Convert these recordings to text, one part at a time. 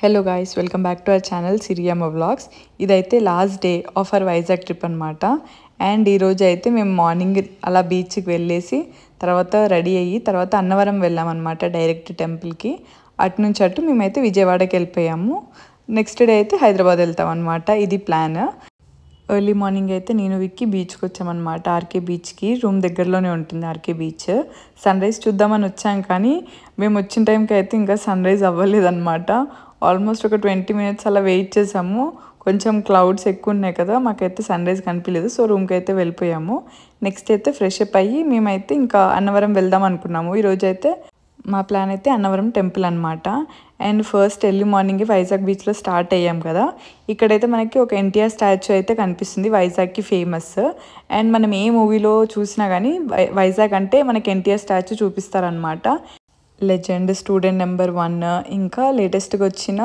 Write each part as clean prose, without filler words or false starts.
Hello guys, welcome back to our channel Siriyamma vlogs. ఇదైతే last day of our Vizag trip అనమాట. And ఈరోజు అయితే మేము మార్నింగ్ అలా బీచ్కి వెళ్ళేసి తర్వాత రెడీ అయ్యి తర్వాత అన్నవరం వెళ్ళామన్నమాట డైరెక్ట్ టెంపుల్కి. అటు నుంచి అటు మేమైతే విజయవాడకి వెళ్ళిపోయాము. నెక్స్ట్ డే అయితే హైదరాబాద్ వెళ్తాం అనమాట. ఇది ప్లాన్. ఎర్లీ మార్నింగ్ అయితే నేను విక్కి బీచ్కి వచ్చామన్నమాట. ఆర్కే బీచ్కి. రూమ్ దగ్గరలోనే ఉంటుంది ఆర్కే బీచ్. సన్ రైజ్ చూద్దామని వచ్చాం, కానీ మేము వచ్చిన టైంకి అయితే ఇంకా సన్ రైజ్ అవ్వలేదన్నమాట. ఆల్మోస్ట్ ఒక 20 minutes అలా వెయిట్ చేసాము. కొంచెం క్లౌడ్స్ ఎక్కువ ఉన్నాయి కదా, మాకైతే సన్ రైజ్ కనిపించలేదు. సో రూమ్కి అయితే వెళ్ళిపోయాము. నెక్స్ట్ అయితే ఫ్రెష్ అప్ అయ్యి మేమైతే ఇంకా అన్నవరం వెళ్దాం అనుకున్నాము. ఈరోజు అయితే మా ప్లాన్ అయితే అన్నవరం టెంపుల్ అనమాట. And first early morning Vizag బీచ్లో స్టార్ట్ అయ్యాం కదా. ఇక్కడైతే మనకి ఒక ఎన్టీఆర్ స్టాచ్యూ అయితే కనిపిస్తుంది, వైజాగ్కి ఫేమస్. అండ్ మనం ఏ మూవీలో చూసినా కానీ వైజాగ్ అంటే మనకి ఎన్టీఆర్ స్టాచ్యూ చూపిస్తారనమాట. లెజెండ్, స్టూడెంట్ నెంబర్ 1, ఇంకా లేటెస్ట్గా వచ్చిన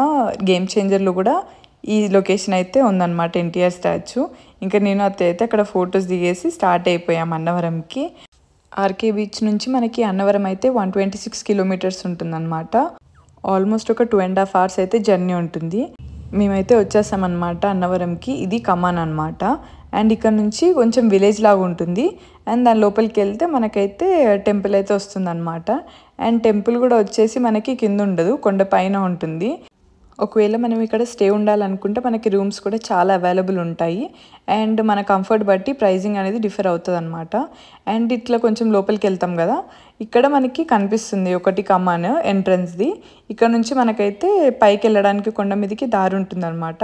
గేమ్ చేంజర్లో కూడా ఈ లొకేషన్ అయితే ఉందన్నమాట, ఎన్టీఆర్ స్టాచ్యూ. ఇంకా నేను అయితే అక్కడ ఫొటోస్ దిగేసి స్టార్ట్ అయిపోయాం అన్నవరంకి. ఆర్కే బీచ్ నుంచి మనకి అన్నవరం అయితే 126 kilometers ఉంటుందన్నమాట. ఆల్మోస్ట్ ఒక 2.5 hours అయితే జర్నీ ఉంటుంది. మేమైతే వచ్చేసామన్నమాట అన్నవరంకి. ఇది కమాన్ అనమాట. అండ్ ఇక్కడ నుంచి కొంచెం విలేజ్ లాగా ఉంటుంది. అండ్ దాని లోపలికి వెళ్తే మనకైతే టెంపుల్ అయితే వస్తుందన్నమాట. అండ్ టెంపుల్ కూడా వచ్చేసి మనకి కింద ఉండదు, కొండ పైన ఉంటుంది. ఒకవేళ మనం ఇక్కడ స్టే ఉండాలనుకుంటే మనకి రూమ్స్ కూడా చాలా అవైలబుల్ ఉంటాయి. అండ్ మన కంఫర్ట్ బట్టి ప్రైజింగ్ అనేది డిఫర్ అవుతుంది అనమాట. అండ్ ఇట్లా కొంచెం లోపలికి వెళ్తాం కదా, ఇక్కడ మనకి కనిపిస్తుంది ఒకటి కమాన్ ఎంట్రన్స్ది. ఇక్కడ నుంచి మనకైతే పైకి వెళ్ళడానికి కొండ మీదకి దారి ఉంటుంది అనమాట.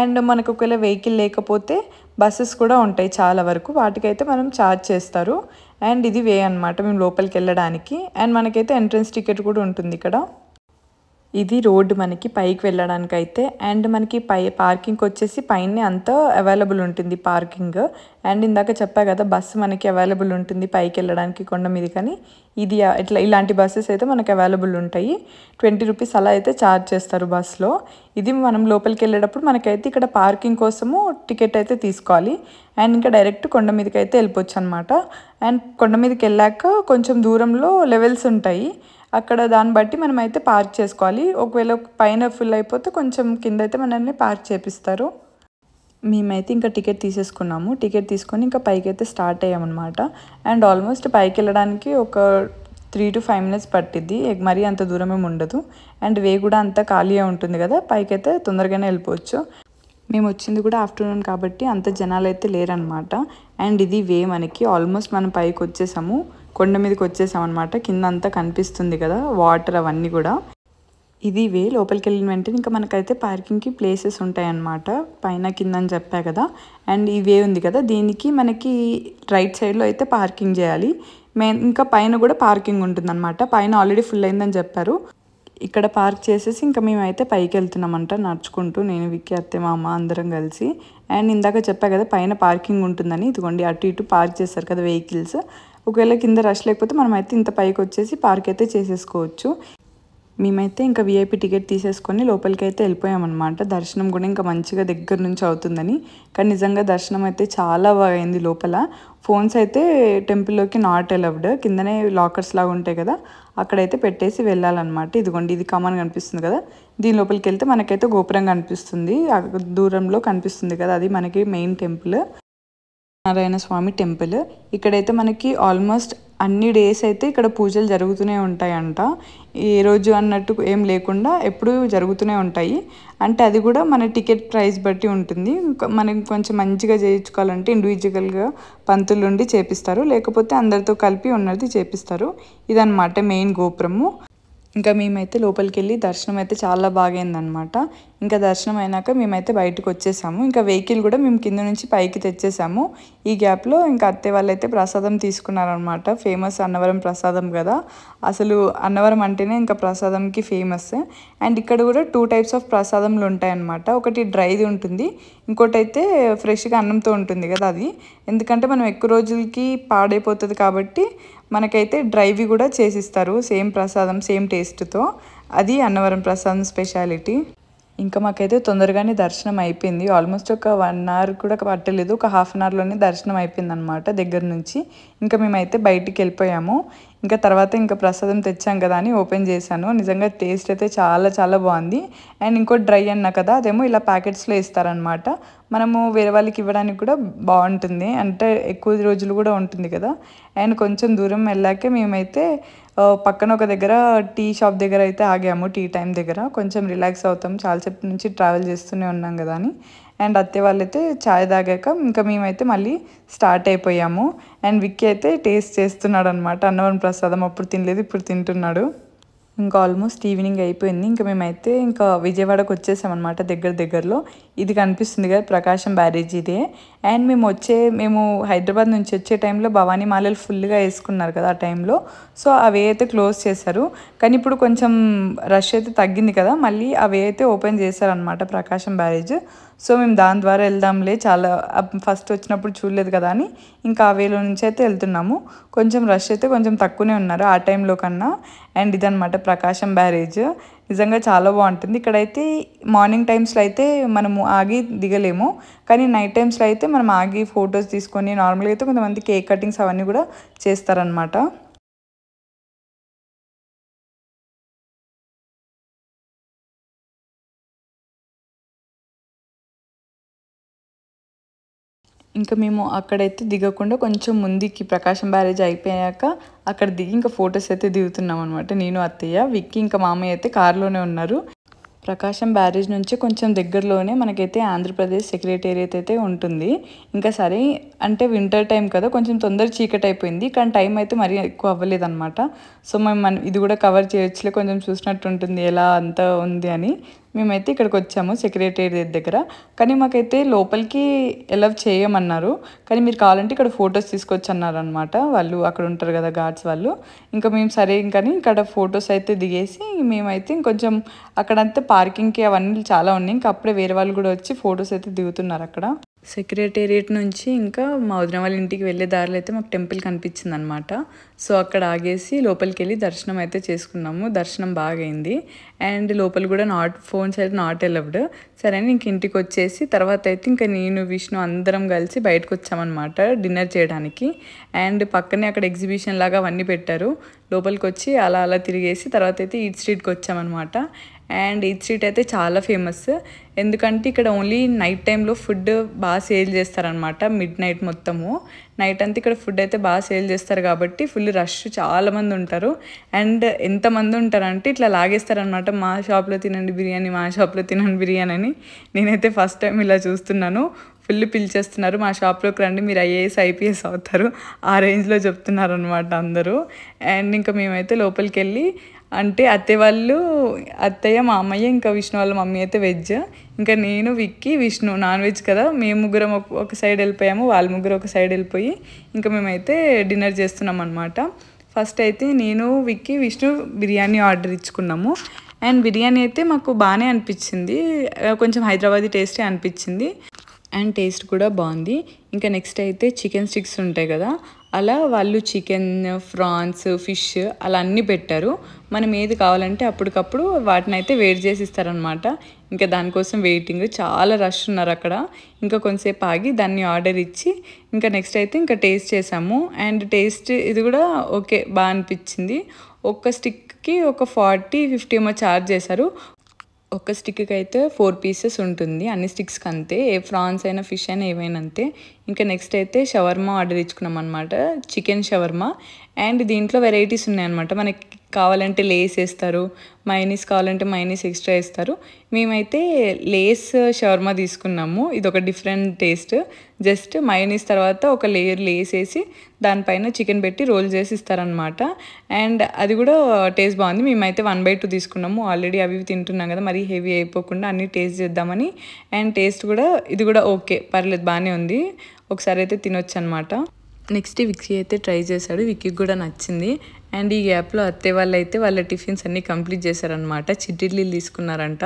అండ్ మనకు ఒకవేళ వెహికల్ లేకపోతే బస్సెస్ కూడా ఉంటాయి చాలా వరకు, వాటికైతే మనం ఛార్జ్ చేస్తారు. అండ్ ఇది వే అనమాట మేము లోపలికి వెళ్ళడానికి. అండ్ మనకైతే ఎంట్రన్స్ టికెట్ కూడా ఉంటుంది ఇక్కడ. ఇది రోడ్డు మనకి పైకి వెళ్ళడానికి అయితే. అండ్ మనకి పార్కింగ్ వచ్చేసి పైన అంతా అవైలబుల్ ఉంటుంది పార్కింగ్. అండ్ ఇందాక చెప్పా కదా, బస్సు మనకి అవైలబుల్ ఉంటుంది పైకి వెళ్ళడానికి కొండ మీద. కానీ ఇది ఇలాంటి బస్సెస్ అయితే మనకి అవైలబుల్ ఉంటాయి. 20 rupees అలా అయితే ఛార్జ్ చేస్తారు బస్సులో. ఇది మనం లోపలికి వెళ్ళేటప్పుడు మనకైతే ఇక్కడ పార్కింగ్ కోసము టికెట్ అయితే తీసుకోవాలి. అండ్ ఇంకా డైరెక్ట్ కొండ మీదకి అయితే వెళ్ళిపోవచ్చు అనమాట. అండ్ కొండ మీదకి వెళ్ళాక కొంచెం దూరంలో లెవెల్స్ ఉంటాయి, అక్కడ దాన్ని బట్టి మనం అయితే పార్క్ చేసుకోవాలి. ఒకవేళ పైన ఫుల్ అయిపోతే కొంచెం కింద అయితే మనల్ని పార్క్ చేపిస్తారు. మేమైతే ఇంకా టికెట్ తీసేసుకున్నాము. టికెట్ తీసుకొని ఇంకా పైకి అయితే స్టార్ట్ అయ్యామన్నమాట. అండ్ ఆల్మోస్ట్ పైకి వెళ్ళడానికి ఒక 3 to 5 minutes పట్టిద్ది, మరీ అంత దూరం ఏమి ఉండదు. అండ్ వే కూడా అంతా ఖాళీగా ఉంటుంది కదా, పైకి అయితే తొందరగానే వెళ్ళిపోవచ్చు. మేము వచ్చింది కూడా ఆఫ్టర్నూన్ కాబట్టి అంత జనాలు అయితే లేరనమాట. అండ్ ఇది వే మనకి. ఆల్మోస్ట్ మనం పైకి వచ్చేసాము, కొండ మీదకి వచ్చేసామన్నమాట. కింద అంతా కనిపిస్తుంది కదా వాటర్ అవన్నీ కూడా. ఇది వే. లోపలికి వెళ్ళిన వెంటనే ఇంకా మనకైతే పార్కింగ్కి ప్లేసెస్ ఉంటాయన్నమాట, పైన కింద అని చెప్పా కదా. అండ్ ఈ వే ఉంది కదా, దీనికి మనకి రైట్ సైడ్లో అయితే పార్కింగ్ చేయాలి. ఇంకా పైన కూడా పార్కింగ్ ఉంటుందన్నమాట. పైన ఆల్రెడీ ఫుల్ అయిందని చెప్పారు. ఇక్కడ పార్క్ చేసేసి ఇంకా మేమైతే పైకి వెళ్తున్నామంట నడుచుకుంటూ, నేను విక్కీ, అత్తే, మా అమ్మ అందరం కలిసి. అండ్ ఇందాక చెప్పా కదా పైన పార్కింగ్ ఉంటుందని, ఇదిగోండి అటు ఇటు పార్క్ చేస్తారు కదా వెహికల్స్. ఒకవేళ కింద రష్ లేకపోతే మనమైతే ఇంత పైకి వచ్చేసి పార్క్ అయితే చేసేసుకోవచ్చు. మేమైతే ఇంకా విఐపి టికెట్ తీసేసుకొని లోపలికి అయితే వెళ్ళిపోయామన్నమాట. దర్శనం కూడా ఇంకా మంచిగా దగ్గర నుంచి అవుతుందని. కానీ నిజంగా దర్శనం అయితే చాలా బాగా అయింది లోపల. ఫోన్స్ అయితే టెంపుల్లోకి నాట్ అలౌడ్. కిందనే లాకర్స్ లాగా ఉంటాయి కదా, అక్కడైతే పెట్టేసి వెళ్ళాలన్నమాట. ఇదిగోండి ఇది కమాన్ కనిపిస్తుంది కదా, దీని లోపలికి వెళ్తే మనకైతే గోపురం కనిపిస్తుంది, దూరంలో కనిపిస్తుంది కదా, అది మనకి మెయిన్ టెంపుల్, నారాయణ స్వామి టెంపుల్. ఇక్కడైతే మనకి ఆల్మోస్ట్ అన్ని డేస్ అయితే ఇక్కడ పూజలు జరుగుతూనే ఉంటాయంట. ఏ రోజు అన్నట్టు ఏం లేకుండా ఎప్పుడూ జరుగుతూనే ఉంటాయి. అంటే అది కూడా మన టికెట్ ప్రైస్ బట్టి ఉంటుంది. మనకి కొంచెం మంచిగా చేయించుకోవాలంటే ఇండివిజువల్గా పంతులు ఉండి చేపిస్తారు, లేకపోతే అందరితో కలిపి ఉన్నది చేపిస్తారు. ఇదన్నమాట మెయిన్ గోపురము. ఇంకా మేమైతే లోపలికి వెళ్ళి దర్శనం అయితే చాలా బాగైందనమాట. ఇంకా దర్శనం అయినాక మేమైతే బయటకు వచ్చేసాము. ఇంకా వెహికల్ కూడా మేము కింద నుంచి పైకి తెచ్చేసాము. ఈ గ్యాప్లో ఇంకా అత్తే వాళ్ళైతే ప్రసాదం తీసుకున్నారనమాట. ఫేమస్ అన్నవరం ప్రసాదం కదా, అసలు అన్నవరం అంటేనే ఇంకా ప్రసాదంకి ఫేమస్. అండ్ ఇక్కడ కూడా 2 types ఆఫ్ ప్రసాదంలు ఉంటాయన్నమాట. ఒకటి డ్రైది ఉంటుంది, ఇంకోటి అయితే ఫ్రెష్గా అన్నంతో ఉంటుంది కదా అది. ఎందుకంటే మనం ఎక్కువ రోజులకి పాడైపోతుంది కాబట్టి మనకైతే డ్రైవి కూడా చేసిస్తారు, సేమ్ ప్రసాదం సేమ్ టేస్ట్తో. అది అన్నవరం ప్రసాదం స్పెషాలిటీ. ఇంకా మాకైతే తొందరగానే దర్శనం అయిపోయింది. ఆల్మోస్ట్ ఒక 1 అవర్ కూడా పట్టలేదు. ఒక హాఫ్ అన్ అవర్‌లోనే దర్శనం అయిపోయిందనమాట దగ్గర నుంచి. ఇంకా మేమైతే బయటికెళ్ళిపోయాము. ఇంకా తర్వాత ఇంకా ప్రసాదం తెచ్చాం కదా అని ఓపెన్ చేశాను. నిజంగా టేస్ట్ అయితే చాలా చాలా బాగుంది. అండ్ ఇంకోటి డ్రై అన్నా కదా, అదేమో ఇలా ప్యాకెట్స్‌లో ఇస్తారనమాట. మనము వేరే వాళ్ళకి ఇవ్వడానికి కూడా బాగుంటుంది. అంటే ఎక్కువ రోజులు కూడా ఉంటుంది కదా. అండ్ కొంచెం దూరం వెళ్ళాకే మేమైతే పక్కన ఒక దగ్గర టీ షాప్ దగ్గర అయితే ఆగాము. టీ టైం దగ్గర కొంచెం రిలాక్స్ అవుతాం, చాలాసేపు నుంచి ట్రావెల్ చేస్తూనే ఉన్నాం కదా అని. అండ్ అత్తయ్య వాళ్ళైతే చాయ్ తాగాక ఇంకా మేమైతే మళ్ళీ స్టార్ట్ అయిపోయాము. అండ్ విక్కీ అయితే టేస్ట్ చేస్తున్నాడు అనమాట అన్నవరం ప్రసాదం. అప్పుడు తినలేదు, ఇప్పుడు తింటున్నాడు. ఇంకా ఆల్మోస్ట్ ఈవినింగ్ అయిపోయింది. ఇంకా మేమైతే ఇంకా విజయవాడకు వచ్చేసామన్నమాట దగ్గరలో. ఇది కనిపిస్తుంది కదా ప్రకాశం బ్యారేజ్ ఇదే. అండ్ మేము హైదరాబాద్ నుంచి వచ్చే టైంలో భవానీ మాలలు ఫుల్గా వేసుకున్నారు కదా ఆ టైంలో. సో అవి అయితే క్లోజ్ చేశారు. కానీ ఇప్పుడు కొంచెం రష్ అయితే తగ్గింది కదా, మళ్ళీ అవి అయితే ఓపెన్ చేశారనమాట ప్రకాశం బ్యారేజ్. సో మేము దాని ద్వారా వెళ్దాంలే, చాలా ఫస్ట్ వచ్చినప్పుడు చూడలేదు కదా అని ఇంకా ఆ వేలో నుంచి అయితే వెళ్తున్నాము. కొంచెం రష్ అయితే కొంచెం తక్కువనే ఉన్నారు ఆ టైంలో కన్నా. అండ్ ఇదనమాట ప్రకాశం బ్యారేజ్. నిజంగా చాలా బాగుంటుంది. ఇక్కడైతే మార్నింగ్ టైమ్స్లో అయితే మనము ఆగి దిగలేము, కానీ నైట్ టైమ్స్లో అయితే మనం ఆగి ఫొటోస్ తీసుకొని నార్మల్గా అయితే కొంతమంది కేక్ కటింగ్స్ అవన్నీ కూడా చేస్తారనమాట. ఇంకా మేము అక్కడైతే దిగకుండా కొంచెం ముందుకి ప్రకాశం బ్యారేజ్ అయిపోయాక అక్కడ దిగి ఇంకా ఫొటోస్ అయితే దిగుతున్నాం అనమాట. నేను, అత్తయ్య, విక్కీ ఇంకా మామయ్య అయితే కార్లోనే ఉన్నారు. ప్రకాశం బ్యారేజ్ నుంచి కొంచెం దగ్గరలోనే మనకైతే ఆంధ్రప్రదేశ్ సెక్రటేరియట్ అయితే ఉంటుంది. ఇంకా సరే అంటే వింటర్ టైం కదా, కొంచెం తొందర చీకటి అయిపోయింది, కానీ టైం అయితే మరీ ఎక్కువ అవ్వలేదన్నమాట. సో మనం ఇది కూడా కవర్ చేయొచ్చులే, కొంచెం చూసినట్టు ఉంటుంది ఎలా అంతా ఉంది అని మేమైతే ఇక్కడికి వచ్చాము సెక్రటేరియట్ దగ్గర. కానీ మాకైతే లోపలికి అలౌ చేయమన్నారు, కానీ మీరు కావాలంటే ఇక్కడ ఫొటోస్ తీసుకొచ్చి అన్నారు అనమాట. వాళ్ళు అక్కడ ఉంటారు కదా గార్డ్స్ వాళ్ళు. ఇంకా మేము సరే ఇంకని ఇక్కడ ఫొటోస్ అయితే దిగేసి మేమైతే ఇంకొంచెం అక్కడంతా పార్కింగ్కి అవన్నీ చాలా ఉన్నాయి. ఇంకా అప్పుడే వేరే వాళ్ళు కూడా వచ్చి ఫొటోస్ అయితే దిగుతున్నారు అక్కడ. సెక్రటేరియట్ నుంచి ఇంకా మా వదిన వాళ్ళ ఇంటికి వెళ్ళే దారిలో అయితే మాకు టెంపుల్ కనిపించింది అనమాట. సో అక్కడ ఆగేసి లోపలికి వెళ్ళి దర్శనం అయితే చేసుకున్నాము. దర్శనం బాగా అయింది. అండ్ లోపల కూడా ఫోన్స్ అయితే నాట్ అలౌడ్. సరే అని ఇంక ఇంటికి వచ్చేసి తర్వాత అయితే ఇంకా నేను, విష్ణు అందరం కలిసి బయటకు వచ్చామన్నమాట డిన్నర్ చేయడానికి. అండ్ పక్కనే అక్కడ ఎగ్జిబిషన్ లాగా అవన్నీ పెట్టారు. లోపలికి వచ్చి అలా తిరిగేసి తర్వాత అయితే ఈట్ స్ట్రీట్కి వచ్చామన్నమాట. అండ్ ఈట్ స్ట్రీట్ అయితే చాలా ఫేమస్, ఎందుకంటే ఇక్కడ ఓన్లీ నైట్ టైంలో ఫుడ్ బాగా సేల్ చేస్తారనమాట. మిడ్ నైట్ మొత్తము నైట్ అంతా ఇక్కడ ఫుడ్ అయితే బాగా సేల్ చేస్తారు కాబట్టి ఫుల్ రష్, చాలామంది ఉంటారు. అండ్ ఎంతమంది ఉంటారంటే ఇట్లా లాగేస్తారనమాట, మా షాప్లో తినండి బిర్యానీ, మా షాప్లో తినండి బిర్యానీ అని. నేనైతే ఫస్ట్ టైం ఇలా చూస్తున్నాను. ఫుల్ పిలిచేస్తున్నారు, మా షాప్లోకి రండి మీరు ఐఏఎస్ ఐపీఎస్ అవుతారు, ఆ రేంజ్లో చెప్తున్నారు అనమాట అందరూ. అండ్ ఇంకా మేమైతే లోపలికి వెళ్ళి అంటే అత్తయ్య, మా అమ్మయ్య, ఇంకా విష్ణు వాళ్ళ మమ్మీ అయితే వెజ్, ఇంకా నేను, విక్కీ, విష్ణు నాన్ వెజ్ కదా. మేము ముగ్గురం ఒక సైడ్ వెళ్ళిపోయాము, వాళ్ళ ముగ్గురు ఒక సైడ్ వెళ్ళిపోయి ఇంకా మేమైతే డిన్నర్ చేస్తున్నాం అనమాట. ఫస్ట్ అయితే నేను, విక్కీ, విష్ణు బిర్యానీ ఆర్డర్ ఇచ్చుకున్నాము. అండ్ బిర్యానీ అయితే మాకు బాగానే అనిపించింది, కొంచెం హైదరాబాదీ టేస్టే అనిపించింది. అండ్ టేస్ట్ కూడా బాగుంది. ఇంకా నెక్స్ట్ అయితే చికెన్ స్టిక్స్ ఉంటాయి కదా, అలా వాళ్ళు చికెన్, ఫ్రాన్స్, ఫిష్ అలా అన్నీ పెట్టారు. మనం ఏది కావాలంటే అప్పటికప్పుడు వాటిని అయితే వేడి చేసి ఇస్తారనమాట. ఇంకా దానికోసం వెయిటింగ్, చాలా రష్ ఉన్నారు అక్కడ. ఇంకా కొంతసేపు ఆగి దాన్ని ఆర్డర్ ఇచ్చి ఇంకా నెక్స్ట్ అయితే ఇంకా టేస్ట్ చేసాము. అండ్ టేస్ట్ ఇది కూడా ఓకే, బాగా అనిపించింది. ఒక్క స్టిక్కి ఒక 40-50 ఏమో ఛార్జ్ చేశారు. ఒక స్టిక్కి అయితే 4 పీసెస్ ఉంటుంది, అన్ని స్టిక్స్కి అంతే, ఫ్రాన్స్ అయినా ఫిష్ అయినా ఏవైనా అంతే. ఇంకా నెక్స్ట్ అయితే షవర్మా ఆర్డర్ ఇచ్చుకున్నాం అనమాట, చికెన్ షవర్మా. అండ్ దీంట్లో వెరైటీస్ ఉన్నాయన్నమాట, మనకి కావాలంటే లేస్ వేస్తారు, మైనీస్ కావాలంటే మైనీస్ ఎక్స్ట్రా వేస్తారు. మేమైతే లేస్ షవర్మా తీసుకున్నాము, ఇది ఒక డిఫరెంట్ టేస్ట్. జస్ట్ మైనీస్ తర్వాత ఒక లేయర్ లేస్ వేసి దానిపైన చికెన్ పెట్టి రోల్ చేసి ఇస్తారనమాట. అండ్ అది కూడా టేస్ట్ బాగుంది. మేమైతే 1/2 తీసుకున్నాము, ఆల్రెడీ అవి తింటున్నాం కదా, మరీ హెవీ అయిపోకుండా అన్నీ టేస్ట్ చేద్దామని. అండ్ టేస్ట్ కూడా ఇది కూడా ఓకే, పర్లేదు, బాగానే ఉంది, ఒకసారి అయితే తినొచ్చు అనమాట. నెక్స్ట్ విక్కీ అయితే ట్రై చేశాడు, విక్కీకి కూడా నచ్చింది. అండ్ ఈ గ్యాప్లో అత్తయ్య వాళ్ళు అయితే వాళ్ళ టిఫిన్స్ అన్నీ కంప్లీట్ చేశారనమాట, చిట్టిడ్లీలు తీసుకున్నారంట.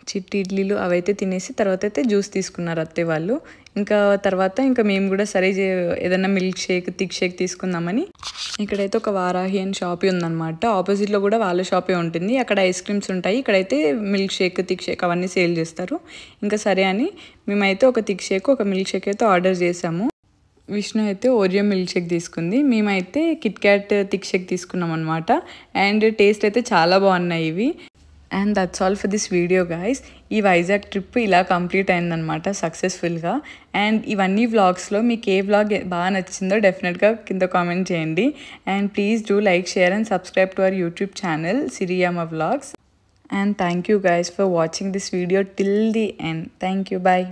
చిట్టి ఇడ్లీలు అవైతే తినేసి తర్వాత అయితే జ్యూస్ తీసుకున్నారు అత్తయ్య వాళ్ళు. ఇంకా తర్వాత ఇంకా మేము కూడా సరే ఏదైనా మిల్క్ షేక్ థిక్ షేక్ తీసుకుందామని ఇక్కడైతే ఒక వారాహి అని షాప్ ఉందన్నమాట. ఆపోజిట్లో కూడా వాళ్ళ షాపే ఉంటుంది. అక్కడ ఐస్ క్రీమ్స్ ఉంటాయి, ఇక్కడైతే మిల్క్ షేక్ థిక్ షేక్ అవన్నీ సేల్ చేస్తారు. ఇంకా సరే అని మేమైతే ఒక థిక్ షేక్ ఒక మిల్క్ షేక్ అయితే ఆర్డర్ చేసాము. విష్ణు అయితే ఓరియో మిల్క్ షేక్ తీసుకుంది, మేమైతే కిట్ క్యాట్ థిక్ షేక్ తీసుకున్నాం అనమాట. అండ్ టేస్ట్ అయితే చాలా బాగున్నాయి ఇవి. And that's all for this video guys. ఈ వైజాగ్ ట్రిప్ ఇలా కంప్లీట్ అయిందనమాట సక్సెస్ఫుల్గా. అండ్ ఇవన్నీ వ్లాగ్స్లో మీకు ఏ వ్లాగ్ బాగా నచ్చిందో డెఫినెట్గా కింద కామెంట్ చేయండి. And please do like, share and subscribe to our YouTube channel Siriyamma vlogs. And thank you guys for watching this video till the end. Thank you. Bye.